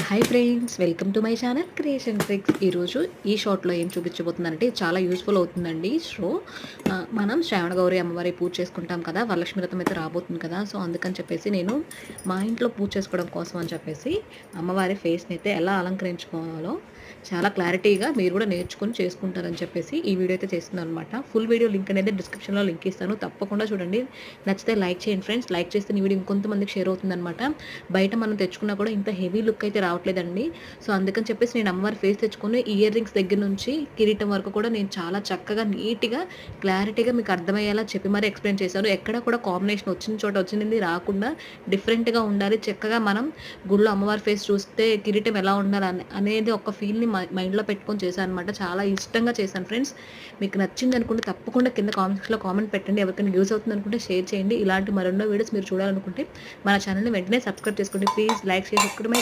Hi friends, welcome to my channel creation tricks. ఈరోజు ఈ షార్ట్లో ఏం చూపించబోతున్నానంటే చాలా యూస్ఫుల్ అవుతుందండి. మనం శ్రావణ గౌరి అమ్మవారి పూజ చేసుకుంటాం కదా, వరలక్ష్మి వ్రతం అయితే రాబోతుంది కదా. సో అందుకని చెప్పేసి నేను మా ఇంట్లో పూజ చేసుకోవడం కోసం అని చెప్పేసి అమ్మవారి ఫేస్ని అయితే ఎలా అలంకరించుకోవాలో చాలా క్లారిటీగా మీరు కూడా నేర్చుకొని చేసుకుంటారని చెప్పేసి ఈ వీడియో అయితే చేస్తున్నాను అనమాట. ఫుల్ వీడియో లింక్ అనేది డిస్క్రిప్షన్లో లింక్ ఇస్తాను, తప్పకుండా చూడండి. నచ్చితే లైక్ చేయండి ఫ్రెండ్స్. లైక్ చేస్తే ఈ వీడియో ఇంకొంతమందికి షేర్ అవుతుందన్నమాట. బయట మనం తెచ్చుకున్నా కూడా ఇంత హెవీ లుక్ అయితే రావట్లేదండి. సో అందుకని చెప్పేసి నేను అమ్మవారి ఫేస్ తెచ్చుకొని ఇయర్ రింగ్స్ దగ్గర నుంచి కిరీటం వరకు కూడా నేను చాలా చక్కగా నీట్గా క్లారిటీగా మీకు అర్థమయ్యేలా చెప్పి మరీ ఎక్స్ప్లెయిన్ చేశాను. ఎక్కడ కూడా కాంబినేషన్ వచ్చిన చోట వచ్చింది రాకుండా డిఫరెంట్గా ఉండాలి. చక్కగా మనం గుళ్ళో అమ్మవారి ఫేస్ చూస్తే కిరీటం ఎలా ఉండాలి అనేది ఒక ఫీల్ని మైండ్లో పెట్టుకొని చేశాను అనమాట. చాలా ఇష్టంగా చేశాను ఫ్రెండ్స్. మీకు నచ్చింది అనుకుంటే తప్పకుండా కింద కామెంట్స్లో కామెంట్ పెట్టండి. ఎవరికైనా యూజ్ అవుతుంది అనుకుంటే షేర్ చేయండి. ఇలాంటి మరెన్నో వీడియోస్ మీరు చూడాలనుకుంటే మన ఛానల్ని వెంటనే సబ్స్క్రైబ్ చేసుకోండి. ప్లీజ్ లైక్ చేసి సబ్స్క్రైబ్